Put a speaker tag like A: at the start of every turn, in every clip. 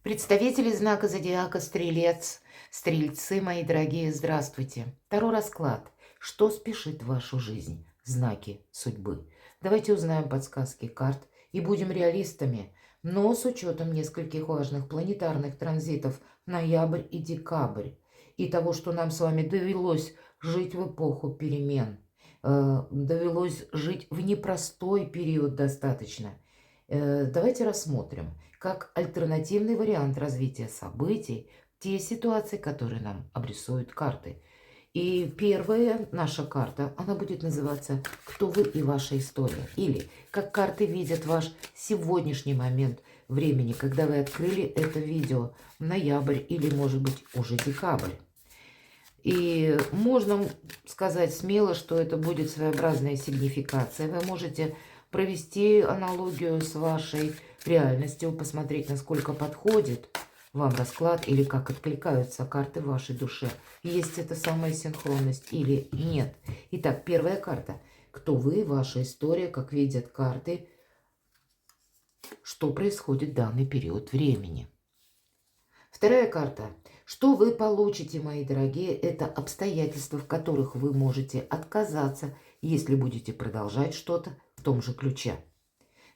A: Представители знака зодиака Стрелец, Стрельцы, мои дорогие, здравствуйте. Второй расклад. Что спешит в вашу жизнь? Знаки судьбы. Давайте узнаем подсказки карт и будем реалистами, но с учетом нескольких важных планетарных транзитов ноябрь и декабрь, и того, что нам с вами довелось жить в эпоху перемен, довелось жить в непростой период достаточно. Давайте рассмотрим, как альтернативный вариант развития событий те ситуации, которые нам обрисуют карты. И первая наша карта, она будет называться «Кто вы и ваша история?» или «Как карты видят ваш сегодняшний момент времени, когда вы открыли это видео, ноябрь или, может быть, уже декабрь». И можно сказать смело, что это будет своеобразная сигнификация. Вы можете провести аналогию с вашей реальностью, посмотреть, насколько подходит вам расклад или как откликаются карты в вашей душе. Есть эта самая синхронность или нет. Итак, первая карта. Кто вы, ваша история, как видят карты, что происходит в данный период времени. Вторая карта. Что вы получите, мои дорогие, это обстоятельства, в которых вы можете отказаться, если будете продолжать что-то в том же ключе.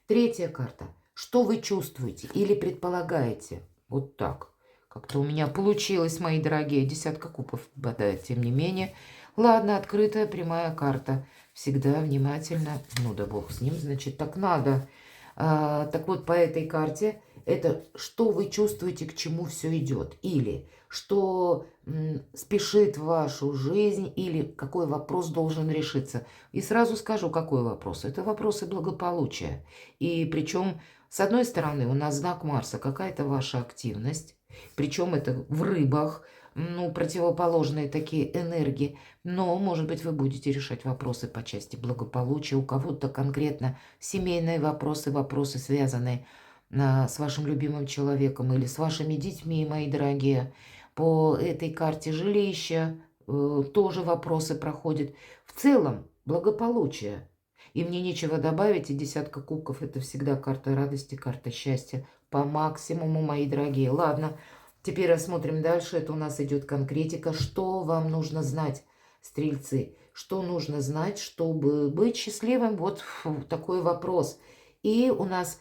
A: Третья карта. Что вы чувствуете или предполагаете? Вот так. Как-то у меня получилось, мои дорогие. Десятка кубков попадает, тем не менее. Ладно, открытая прямая карта. Всегда внимательно. Ну да бог с ним, значит, так надо. Так вот, по этой карте это что вы чувствуете, к чему все идет. Или что спешит в вашу жизнь, или какой вопрос должен решиться. И сразу скажу, какой вопрос. Это вопросы благополучия. И причем, с одной стороны, у нас знак Марса, какая-то ваша активность. Причем это в рыбах, ну, противоположные такие энергии. Но, может быть, вы будете решать вопросы по части благополучия. У кого-то конкретно семейные вопросы, вопросы, связанные с вашим любимым человеком или с вашими детьми, мои дорогие. По этой карте жилища тоже вопросы проходят. В целом, благополучие. И мне нечего добавить, и десятка кубков – это всегда карта радости, карта счастья. По максимуму, мои дорогие. Ладно, теперь рассмотрим дальше. Это у нас идет конкретика. Что вам нужно знать, стрельцы? Что нужно знать, чтобы быть счастливым? Вот такой вопрос. И у нас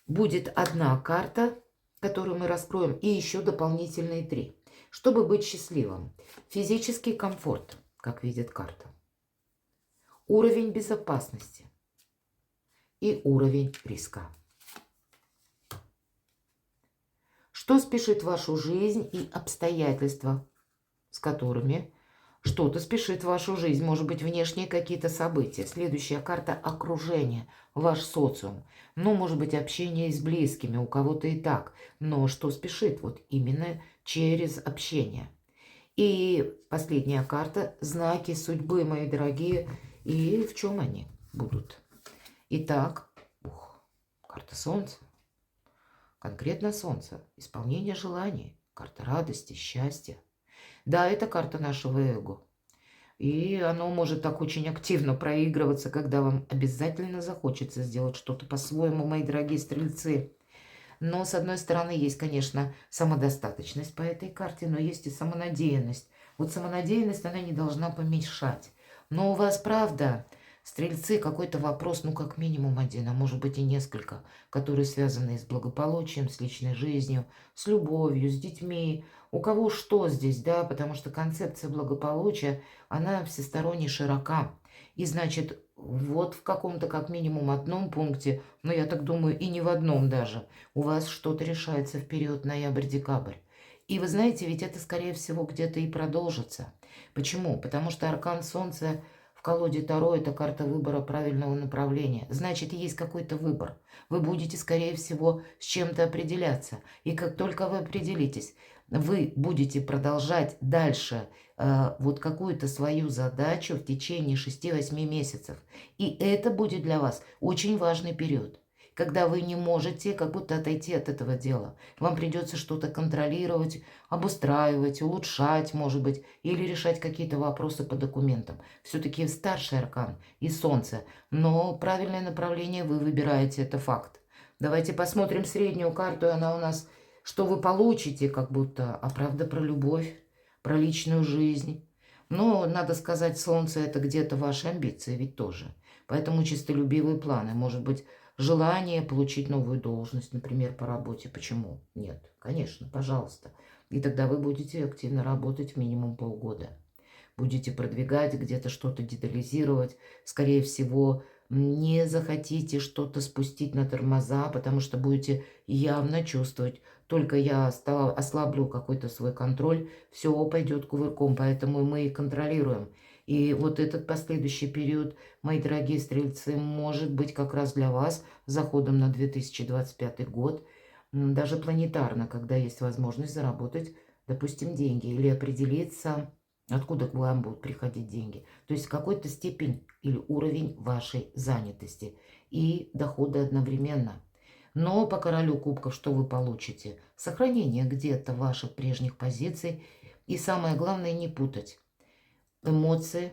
A: будет одна карта, которую мы раскроем, и еще дополнительные 3. Чтобы быть счастливым. Физический комфорт, как видит карта. Уровень безопасности и уровень риска. Что спешит в вашу жизнь и обстоятельства, с которыми что-то спешит в вашу жизнь. Может быть, внешние какие-то события. Следующая карта – окружение, ваш социум. Ну, может быть, общение с близкими, у кого-то и так. Но что спешит? Вот именно через общение. И последняя карта – знаки судьбы, мои дорогие. И в чем они будут? Итак, карта Солнца. Конкретно Солнце. Исполнение желаний. Карта радости, счастья. Да, это карта нашего эго. И оно может так очень активно проигрываться, когда вам обязательно захочется сделать что-то по-своему, мои дорогие стрельцы. Но, с одной стороны, есть, конечно, самодостаточность по этой карте, но есть и самонадеянность. Вот самонадеянность, она не должна помешать. Но у вас, правда, стрельцы, какой-то вопрос, ну, как минимум один, а может быть и несколько, которые связаны с благополучием, с личной жизнью, с любовью, с детьми. У кого что здесь, да, потому что концепция благополучия, она всесторонне широка. И, значит, вот в каком-то, как минимум, одном пункте, но я так думаю, и не в одном даже, у вас что-то решается в период ноябрь-декабрь. И вы знаете, ведь это, скорее всего, где-то и продолжится. Почему? Потому что аркан Солнца в колоде Таро – это карта выбора правильного направления. Значит, есть какой-то выбор. Вы будете, скорее всего, с чем-то определяться. И как только вы определитесь, вы будете продолжать дальше вот какую-то свою задачу в течение 6-8 месяцев. И это будет для вас очень важный период, когда вы не можете как будто отойти от этого дела. Вам придется что-то контролировать, обустраивать, улучшать, может быть, или решать какие-то вопросы по документам. Все-таки старший аркан и Солнце, но правильное направление вы выбираете, это факт. Давайте посмотрим среднюю карту, она у нас что вы получите, как будто, а правда про любовь, про личную жизнь. Но, надо сказать, Солнце – это где-то ваши амбиции ведь тоже. Поэтому чистолюбивые планы. Может быть, желание получить новую должность, например, по работе. Почему? Нет, конечно, пожалуйста. И тогда вы будете активно работать минимум полгода. Будете продвигать, где-то что-то детализировать. Скорее всего, не захотите что-то спустить на тормоза, потому что будете явно чувствовать, только я ослаблю какой-то свой контроль, все пойдет кувырком, поэтому мы и контролируем. И вот этот последующий период, мои дорогие стрельцы, может быть как раз для вас заходом на 2025 год, даже планетарно, когда есть возможность заработать, допустим, деньги или определиться, откуда к вам будут приходить деньги. То есть какой-то степень или уровень вашей занятости и дохода одновременно. Но по королю кубков что вы получите? Сохранение где-то ваших прежних позиций. И самое главное, не путать эмоции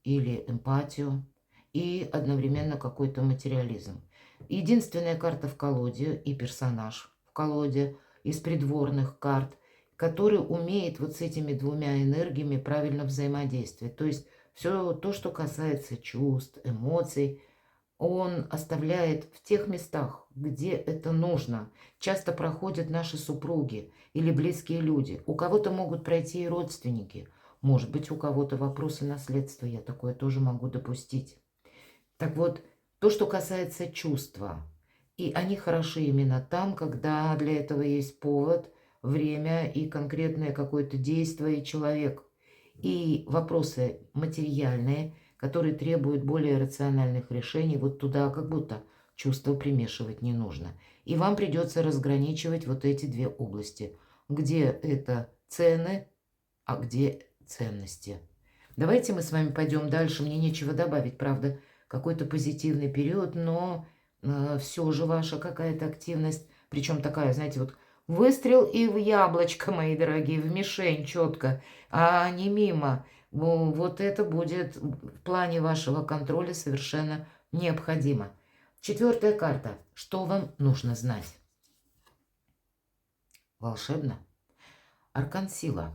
A: или эмпатию и одновременно какой-то материализм. Единственная карта в колоде и персонаж в колоде из придворных карт, который умеет вот с этими двумя энергиями правильно взаимодействовать. То есть все то, что касается чувств, эмоций, он оставляет в тех местах, где это нужно. Часто проходят наши супруги или близкие люди. У кого-то могут пройти и родственники. Может быть, у кого-то вопросы наследства. Я такое тоже могу допустить. Так вот, то, что касается чувства. И они хороши именно там, когда для этого есть повод, время и конкретное какое-то действие и человек. И вопросы материальные, которые требуют более рациональных решений, вот туда как будто чувства примешивать не нужно. И вам придется разграничивать вот эти две области, где это цены, а где ценности. Давайте мы с вами пойдем дальше. Мне нечего добавить, правда, какой-то позитивный период, но все же ваша какая-то активность, причем такая, знаете, вот выстрел и в яблочко, мои дорогие, в мишень четко, а не мимо. Вот это будет в плане вашего контроля совершенно необходимо. Четвертая карта. Что вам нужно знать? Волшебно. Аркан сила.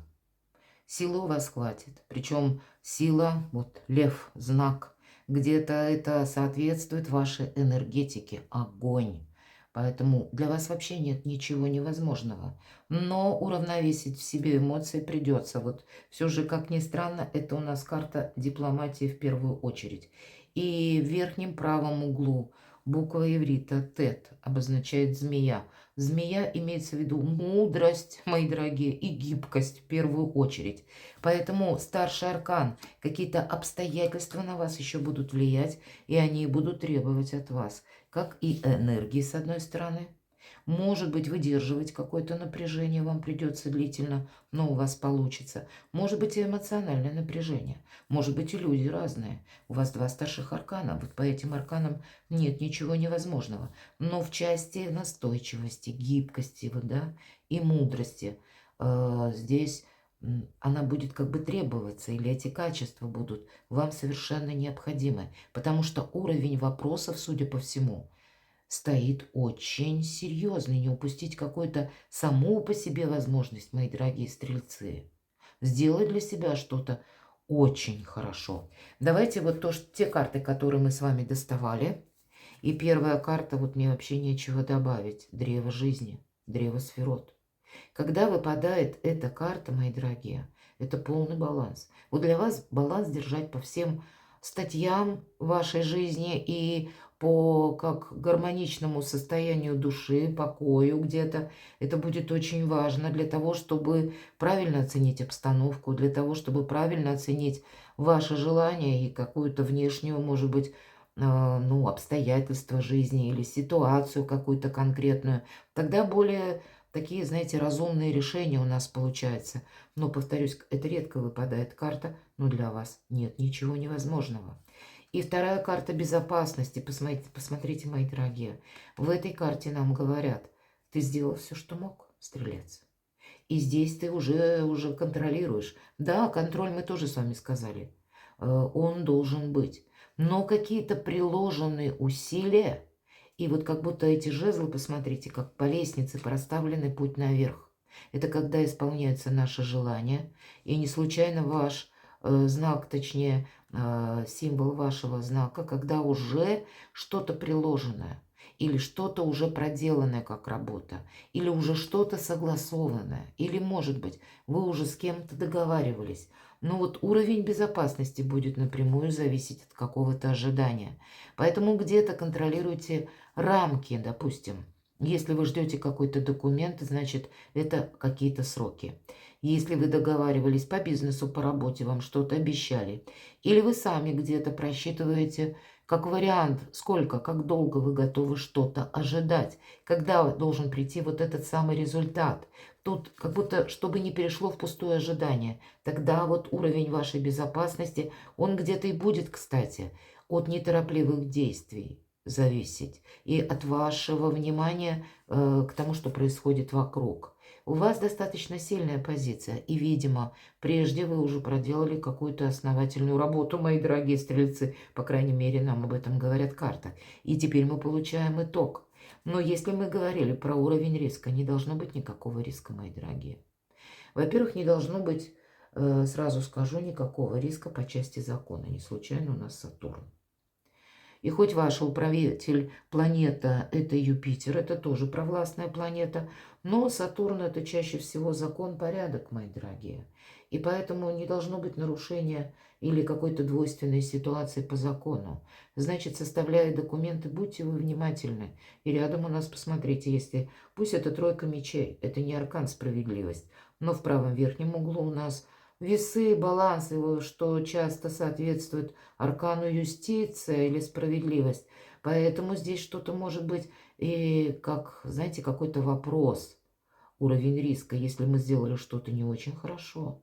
A: Силы у вас хватит. Причем сила, вот лев, знак, где-то это соответствует вашей энергетике, огонь. Поэтому для вас вообще нет ничего невозможного. Но уравновесить в себе эмоции придется. Вот все же, как ни странно, это у нас карта дипломатии в первую очередь. И в верхнем правом углу буква иврита Тет обозначает змея. Змея имеется в виду мудрость, мои дорогие, и гибкость в первую очередь. Поэтому старший аркан, какие-то обстоятельства на вас еще будут влиять, и они будут требовать от вас, как и энергии с одной стороны. Может быть, выдерживать какое-то напряжение вам придется длительно, но у вас получится. Может быть, и эмоциональное напряжение. Может быть, и люди разные. У вас два старших аркана. Вот по этим арканам нет ничего невозможного. Но в части настойчивости, гибкости, вот, да, и мудрости здесь она будет как бы требоваться, или эти качества будут вам совершенно необходимы. Потому что уровень вопросов, судя по всему, стоит очень серьезный. Не упустить какую-то саму по себе возможность, мои дорогие стрельцы. Сделать для себя что-то очень хорошо. Давайте вот те карты, которые мы с вами доставали. И первая карта, вот мне вообще нечего добавить. Древо жизни, древо сферот. Когда выпадает эта карта, мои дорогие, это полный баланс. Вот для вас баланс держать по всем статьям вашей жизни и по как гармоничному состоянию души, покою где-то. Это будет очень важно для того, чтобы правильно оценить обстановку, для того, чтобы правильно оценить ваши желания и какую-то внешнюю, может быть, ну, обстоятельства жизни или ситуацию какую-то конкретную. Тогда более такие, знаете, разумные решения у нас получаются. Но, повторюсь, это редко выпадает карта, но для вас нет ничего невозможного. И вторая карта безопасности. Посмотрите, мои дорогие. В этой карте нам говорят, ты сделал все, что мог, стрелец. И здесь ты уже контролируешь. Да, контроль мы тоже с вами сказали. Он должен быть. Но какие-то приложенные усилия И вот как будто эти жезлы, посмотрите, как по лестнице проставленный путь наверх. Это когда исполняются наши желания, и не случайно ваш знак, точнее, символ вашего знака, когда уже что-то приложенное, или что-то уже проделанное как работа, или уже что-то согласованное, или, может быть, вы уже с кем-то договаривались. Но вот уровень безопасности будет напрямую зависеть от какого-то ожидания. Поэтому где-то контролируйте рамки, допустим. Если вы ждете какой-то документ, значит, это какие-то сроки. Если вы договаривались по бизнесу, по работе, вам что-то обещали, или вы сами где-то просчитываете как вариант, сколько, как долго вы готовы что-то ожидать, когда должен прийти вот этот самый результат. Тут как будто, чтобы не перешло в пустое ожидание. Тогда вот уровень вашей безопасности, он где-то и будет, кстати, от неторопливых действий зависеть и от вашего внимания к тому, что происходит вокруг. У вас достаточно сильная позиция, и, видимо, прежде вы уже проделали какую-то основательную работу, мои дорогие стрельцы, по крайней мере, нам об этом говорят карты. И теперь мы получаем итог. Но если мы говорили про уровень риска, не должно быть никакого риска, мои дорогие. Во-первых, не должно быть, сразу скажу, никакого риска по части закона. Не случайно у нас Сатурн. И хоть ваш управитель планета – это Юпитер, это тоже провластная планета, но Сатурн – это чаще всего закон, порядок, мои дорогие. И поэтому не должно быть нарушения или какой-то двойственной ситуации по закону. Значит, составляя документы, будьте вы внимательны. И рядом у нас, посмотрите, если… Пусть это тройка мечей, это не аркан справедливость, но в правом верхнем углу у нас весы, балансы, что часто соответствует аркану юстиция или справедливость. Поэтому здесь что-то может быть и как, знаете, какой-то вопрос, уровень риска. Если мы сделали что-то не очень хорошо,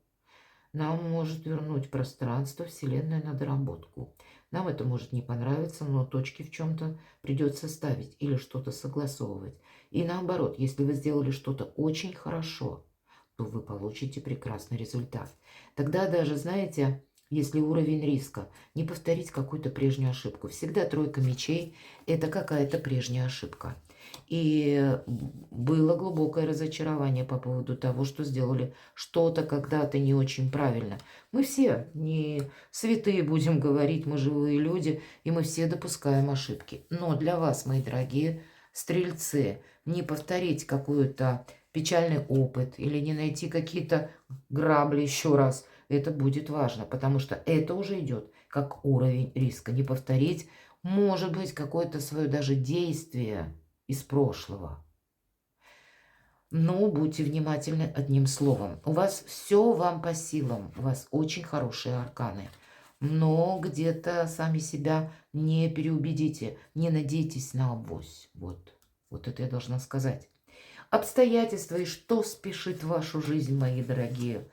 A: нам может вернуть пространство, Вселенная на доработку. Нам это может не понравиться, но точки в чем-то придется ставить или что-то согласовывать. И наоборот, если вы сделали что-то очень хорошо, то вы получите прекрасный результат. Тогда даже, знаете, если уровень риска, не повторить какую-то прежнюю ошибку. Всегда тройка мечей – это какая-то прежняя ошибка. И было глубокое разочарование по поводу того, что сделали что-то когда-то не очень правильно. Мы все не святые, будем говорить, мы живые люди, и мы все допускаем ошибки. Но для вас, мои дорогие стрельцы, не повторить какую-то печальный опыт или не найти какие-то грабли еще раз, это будет важно, потому что это уже идет как уровень риска. Не повторить, может быть, какое-то свое даже действие из прошлого. Но будьте внимательны одним словом. У вас все вам по силам, у вас очень хорошие арканы. Но где-то сами себя не переубедите, не надейтесь на авось. Вот это я должна сказать. Обстоятельства и что спешит в вашу жизнь, мои дорогие.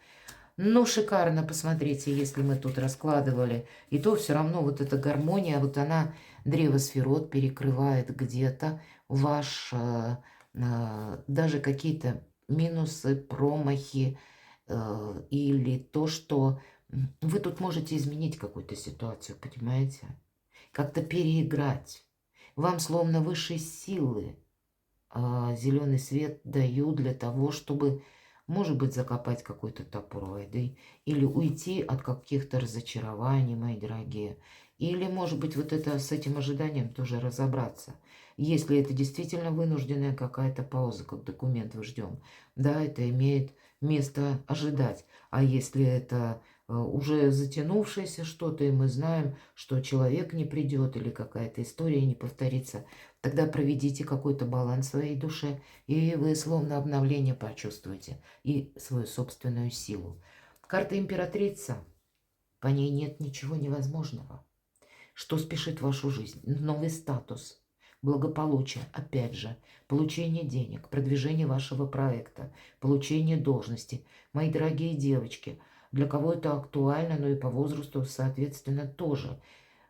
A: Ну, шикарно, посмотрите, если мы тут раскладывали. И то все равно вот эта гармония, вот она, древо сферот, перекрывает где-то ваш, даже какие-то минусы, промахи или то, что вы тут можете изменить какую-то ситуацию, понимаете? Как-то переиграть. Вам словно высшие силы зеленый свет дают для того, чтобы, может быть, закопать какой-то топор войны, или уйти от каких-то разочарований, мои дорогие, или, может быть, вот это с этим ожиданием тоже разобраться. Если это действительно вынужденная какая-то пауза, как документ вы ждем, да, это имеет место ожидать. А если это уже затянувшееся что-то, и мы знаем, что человек не придет или какая-то история не повторится, тогда проведите какой-то баланс в своей душе, и вы словно обновление почувствуете и свою собственную силу. Карта императрица, по ней нет ничего невозможного. Что спешит в вашу жизнь? Новый статус, благополучие, опять же, получение денег, продвижение вашего проекта, получение должности. Мои дорогие девочки, для кого это актуально, но и по возрасту, соответственно, тоже.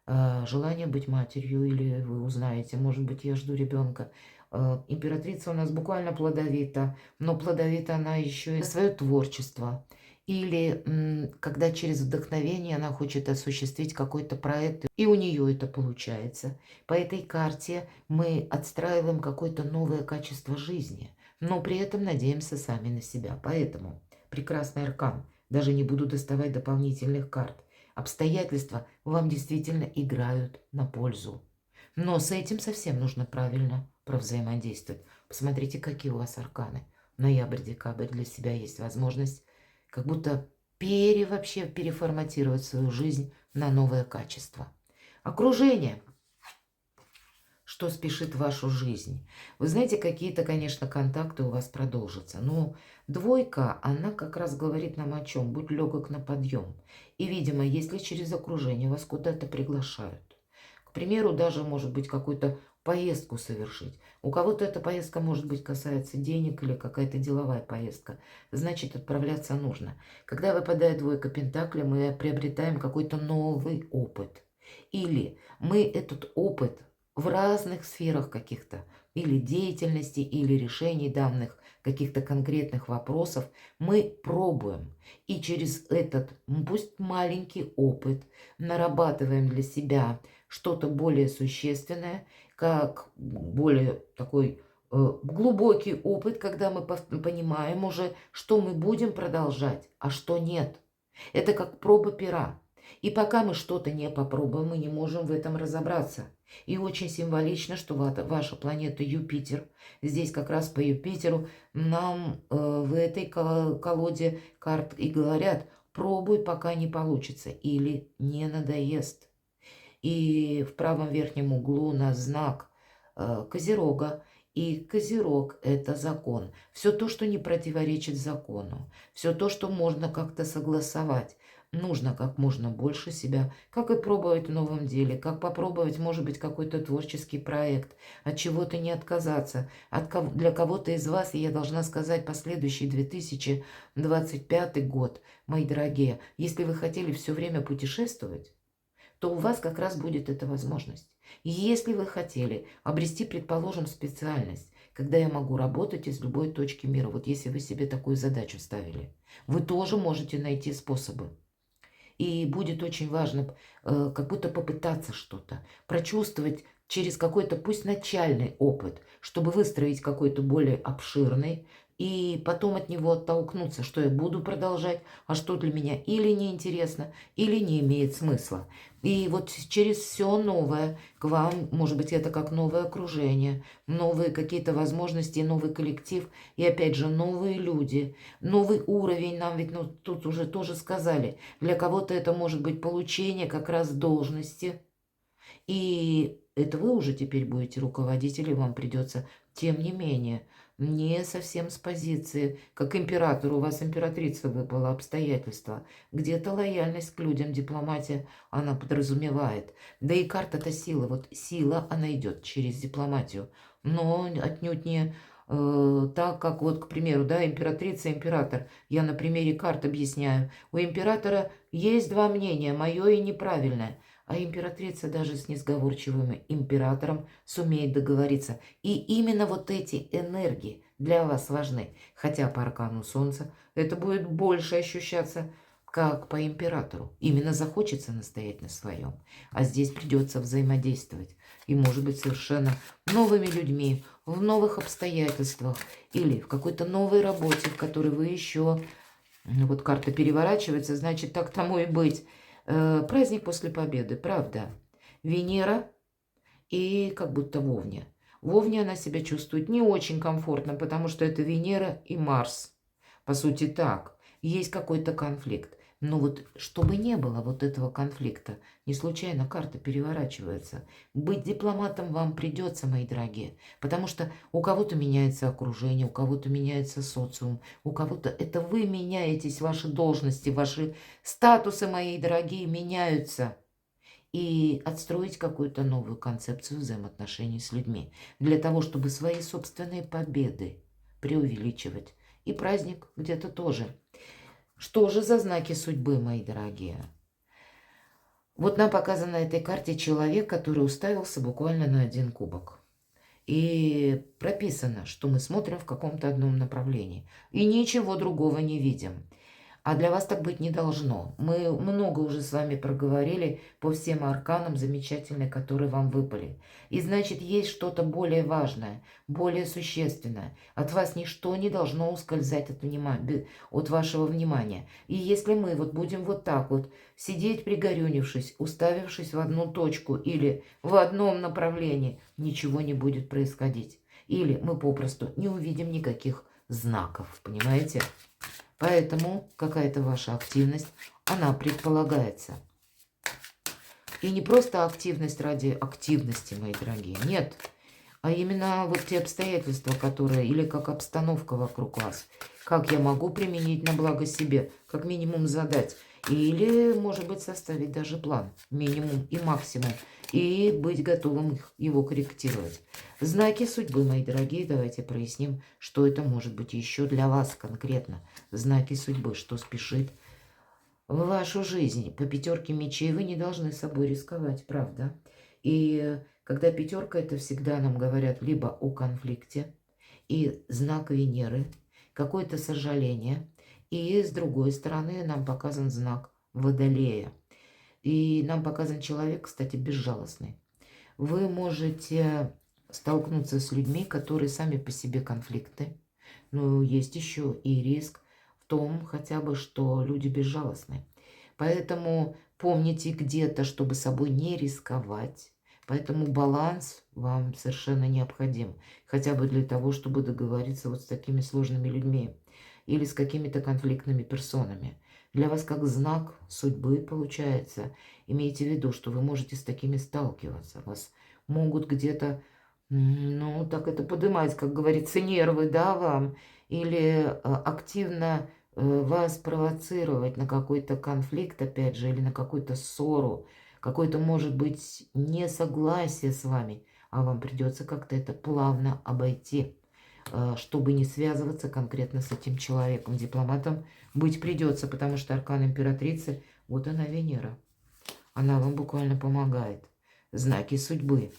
A: Желание быть матерью, или вы узнаете, может быть, я жду ребенка. Императрица у нас буквально плодовита, но плодовита она еще и свое творчество. Или когда через вдохновение она хочет осуществить какой-то проект, и у нее это получается. По этой карте мы отстраиваем какое-то новое качество жизни, но при этом надеемся сами на себя. Поэтому прекрасный аркан. Даже не буду доставать дополнительных карт. Обстоятельства вам действительно играют на пользу. Но с этим совсем нужно правильно провзаимодействовать. Посмотрите, какие у вас арканы. Ноябрь-декабрь для себя есть возможность как будто вообще переформатировать свою жизнь на новое качество. Окружение. Что спешит в вашу жизнь? Вы знаете, какие-то, конечно, контакты у вас продолжатся. Но двойка, она как раз говорит нам о чем? Будь легок на подъем. И, видимо, если через окружение вас куда-то приглашают, к примеру, даже, может быть, какую-то поездку совершить. У кого-то эта поездка, может быть, касается денег или какая-то деловая поездка. Значит, отправляться нужно. Когда выпадает двойка пентаклей, мы приобретаем какой-то новый опыт. Или мы этот опыт в разных сферах каких-то, или деятельности, или решений данных каких-то конкретных вопросов, мы пробуем. И через этот, пусть маленький опыт, нарабатываем для себя что-то более существенное, как более такой глубокий опыт, когда мы понимаем уже, что мы будем продолжать, а что нет. Это как проба пера. И пока мы что-то не попробуем, мы не можем в этом разобраться. И очень символично, что ваша планета Юпитер, здесь как раз по Юпитеру нам в этой колоде карт и говорят, пробуй, пока не получится или не надоест. И в правом верхнем углу у нас знак Козерога. И Козерог – это закон. Все то, что не противоречит закону. Все то, что можно как-то согласовать. Нужно как можно больше себя, как и пробовать в новом деле, как попробовать, может быть, какой-то творческий проект, от чего-то не отказаться. Для кого-то из вас, и я должна сказать, последующий 2025 год, мои дорогие, если вы хотели все время путешествовать, то у вас как раз будет эта возможность. Если вы хотели обрести, предположим, специальность, когда я могу работать из любой точки мира, вот если вы себе такую задачу ставили, вы тоже можете найти способы. И будет очень важно как будто попытаться что-то, прочувствовать через какой-то, пусть начальный опыт, чтобы выстроить какой-то более обширный, и потом от него оттолкнуться, что я буду продолжать, а что для меня или неинтересно, или не имеет смысла. И вот через все новое к вам, может быть, это как новое окружение, новые какие-то возможности, новый коллектив, и опять же новые люди, новый уровень. Нам ведь тут уже тоже сказали, для кого-то это может быть получение как раз должности. И это вы уже теперь будете руководителем, вам придется, тем не менее, не совсем с позиции, как император, у вас императрица выпала, обстоятельства. Где-то лояльность к людям, дипломатия, она подразумевает. Да и карта-то сила, вот сила, она идет через дипломатию, но отнюдь не так, как вот, к примеру, да, императрица, император. Я на примере карт объясняю. У императора есть два мнения, мое и неправильное. А императрица даже с несговорчивым императором сумеет договориться. И именно вот эти энергии для вас важны. Хотя по аркану Солнца это будет больше ощущаться, как по императору. Именно захочется настоять на своем. А здесь придется взаимодействовать. И, может быть, совершенно новыми людьми, в новых обстоятельствах. Или в какой-то новой работе, в которой вы еще... Вот карта переворачивается, значит, так тому и быть. Праздник после победы, правда. Венера и как будто в Овне. В Овне она себя чувствует не очень комфортно, потому что это Венера и Марс. По сути так, есть какой-то конфликт. Но вот чтобы не было вот этого конфликта, не случайно карта переворачивается. Быть дипломатом вам придется, мои дорогие, потому что у кого-то меняется окружение, у кого-то меняется социум, у кого-то это вы меняетесь, ваши должности, ваши статусы, мои дорогие, меняются. И отстроить какую-то новую концепцию взаимоотношений с людьми, для того, чтобы свои собственные победы преувеличивать. И праздник где-то тоже. Что же за знаки судьбы, мои дорогие? Вот нам показан на этой карте человек, который уставился буквально на один кубок. И прописано, что мы смотрим в каком-то одном направлении. И ничего другого не видим. А для вас так быть не должно. Мы много уже с вами проговорили по всем арканам замечательные, которые вам выпали. И значит, есть что-то более важное, более существенное. От вас ничто не должно ускользать от вашего внимания. И если мы вот будем вот так вот сидеть пригорюнившись, уставившись в одну точку или в одном направлении, ничего не будет происходить. Или мы попросту не увидим никаких знаков, понимаете? Поэтому какая-то ваша активность, она предполагается. И не просто активность ради активности, мои дорогие, нет. А именно вот те обстоятельства, которые, или как обстановка вокруг вас. Как я могу применить на благо себе, как минимум задать. Или, может быть, составить даже план, минимум и максимум. И быть готовым его корректировать. Знаки судьбы, мои дорогие, давайте проясним, что это может быть еще для вас конкретно. Знаки судьбы, что спешит в вашу жизнь. По пятерке мечей вы не должны собой рисковать, правда? И когда пятерка, это всегда нам говорят либо о конфликте, и знак Венеры, какое-то сожаление. И с другой стороны нам показан знак Водолея. И нам показан человек, кстати, безжалостный. Вы можете столкнуться с людьми, которые сами по себе конфликты. Но есть еще и риск в том хотя бы, что люди безжалостны. Поэтому помните где-то, чтобы собой не рисковать. Поэтому баланс вам совершенно необходим. Хотя бы для того, чтобы договориться вот с такими сложными людьми. Или с какими-то конфликтными персонами. Для вас как знак судьбы получается. Имейте в виду, что вы можете с такими сталкиваться. Вас могут где-то, ну, так это поднимать, как говорится, нервы, да, вам. Или активно вас провоцировать на какой-то конфликт, опять же, или на какую-то ссору. Какое-то, может быть, несогласие с вами. А вам придется как-то это плавно обойти, чтобы не связываться конкретно с этим человеком. Дипломатом быть придется, потому что аркан императрицы, вот она Венера. Она вам буквально помогает. Знаки судьбы.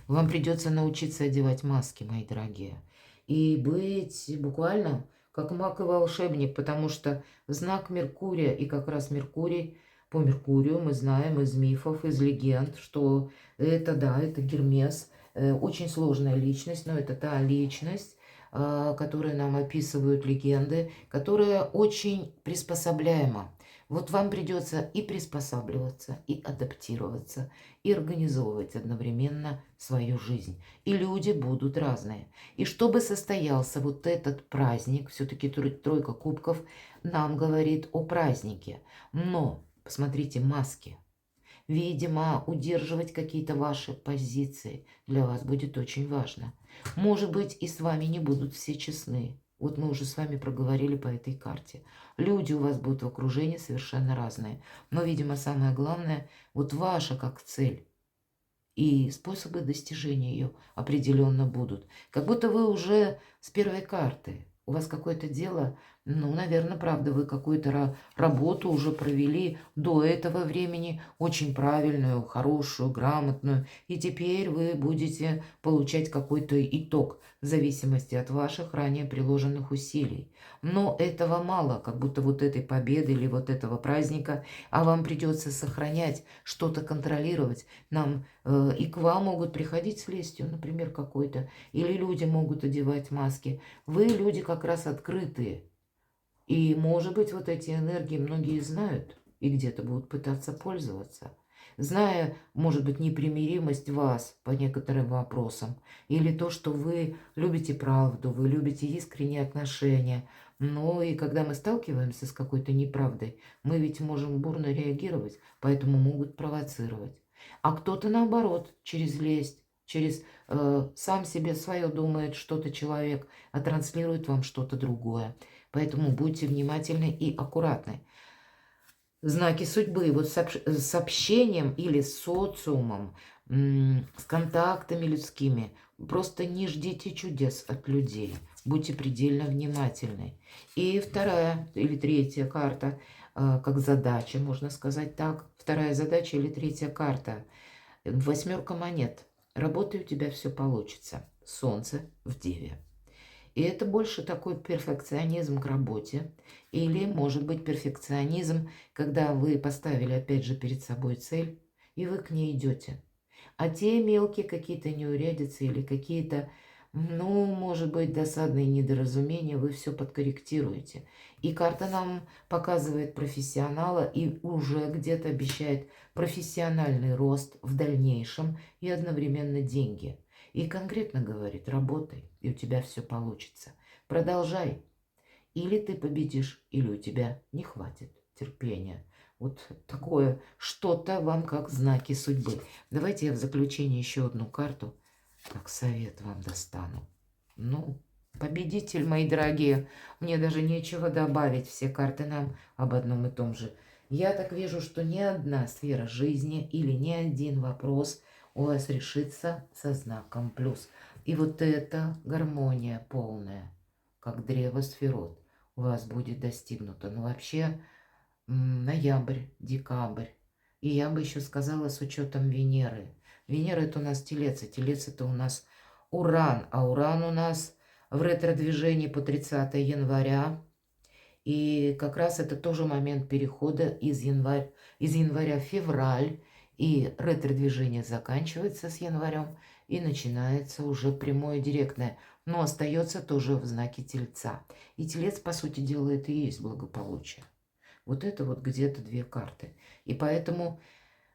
A: Вам придется научиться одевать маски, мои дорогие. И быть буквально как маг и волшебник, потому что знак Меркурия, и как раз Меркурий, по Меркурию мы знаем из мифов, из легенд, что это, да, это Гермес, очень сложная личность, но это та личность, которую нам описывают легенды, которая очень приспособляема. Вот вам придется и приспосабливаться, и адаптироваться, и организовывать одновременно свою жизнь. И люди будут разные. И чтобы состоялся вот этот праздник, все-таки тройка кубков нам говорит о празднике. Но, посмотрите, маски. Видимо, удерживать какие-то ваши позиции для вас будет очень важно. Может быть, и с вами не будут все честны. Вот мы уже с вами проговорили по этой карте. Люди у вас будут в окружении совершенно разные. Но, видимо, самое главное, вот ваша как цель. И способы достижения ее определенно будут. Как будто вы уже с первой карты. У вас какое-то дело, ну, наверное, правда, вы какую-то работу уже провели до этого времени, очень правильную, хорошую, грамотную. И теперь вы будете получать какой-то итог в зависимости от ваших ранее приложенных усилий. Но этого мало, как будто вот этой победы или вот этого праздника, а вам придется сохранять, что-то контролировать. Нам и к вам могут приходить с лестью, например, какой-то, или люди могут одевать маски. Вы люди как раз открытые. И, может быть, вот эти энергии многие знают и где-то будут пытаться пользоваться. Зная, может быть, непримиримость вас по некоторым вопросам, или то, что вы любите правду, вы любите искренние отношения. Но и когда мы сталкиваемся с какой-то неправдой, мы ведь можем бурно реагировать, поэтому могут провоцировать. А кто-то, наоборот, через лесть, через сам себе свое думает что-то человек, а транслирует вам что-то другое. Поэтому будьте внимательны и аккуратны. Знаки судьбы. Вот с общением или с социумом, с контактами людскими. Просто не ждите чудес от людей. Будьте предельно внимательны. И вторая или третья карта, как задача, можно сказать так. Вторая задача или третья карта. Восьмерка монет. Работай, у тебя все получится. Солнце в Деве. И это больше такой перфекционизм к работе. Или, может быть, перфекционизм, когда вы поставили, опять же, перед собой цель, и вы к ней идете. А те мелкие какие-то неурядицы или какие-то, ну, может быть, досадные недоразумения, вы все подкорректируете. И карта нам показывает профессионала и уже где-то обещает профессиональный рост в дальнейшем и одновременно деньги. И конкретно говорит, работай, и у тебя все получится. Продолжай. Или ты победишь, или у тебя не хватит терпения. Вот такое что-то вам как знаки судьбы. Давайте я в заключение еще одну карту, как совет вам достану. Ну, победитель, мои дорогие. Мне даже нечего добавить. Все карты нам об одном и том же. Я так вижу, что ни одна сфера жизни или ни один вопрос у вас решится со знаком плюс. И вот эта гармония полная, как древо сферот, у вас будет достигнуто. Ну, вообще, ноябрь, декабрь. И я бы еще сказала с учетом Венеры. Венера это у нас телец, а телец это у нас Уран. А Уран у нас в ретро-движении по 30 января. И как раз это тоже момент перехода из января в февраль. И ретро-движение заканчивается с январем и начинается уже прямое директное. Но остается тоже в знаке Тельца. И Телец, по сути дела, это и есть благополучие. Вот это вот где-то две карты. И поэтому,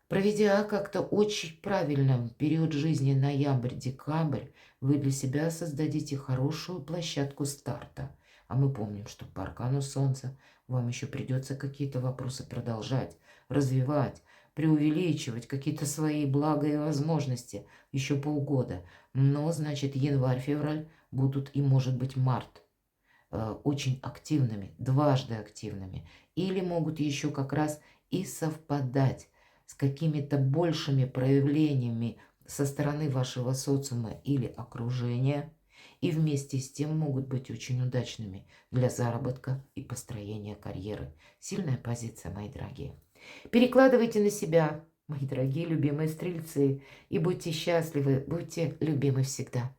A: проведя как-то очень правильно период жизни ноябрь-декабрь, вы для себя создадите хорошую площадку старта. А мы помним, что по аркану Солнца вам еще придется какие-то вопросы продолжать, развивать, преувеличивать какие-то свои блага и возможности еще полгода. Но, значит, январь-февраль будут и, может быть, март очень активными, дважды активными. Или могут еще как раз и совпадать с какими-то большими проявлениями со стороны вашего социума или окружения. И вместе с тем могут быть очень удачными для заработка и построения карьеры. Сильная позиция, мои дорогие. Перекладывайте на себя, мои дорогие любимые стрельцы, и будьте счастливы, будьте любимы всегда.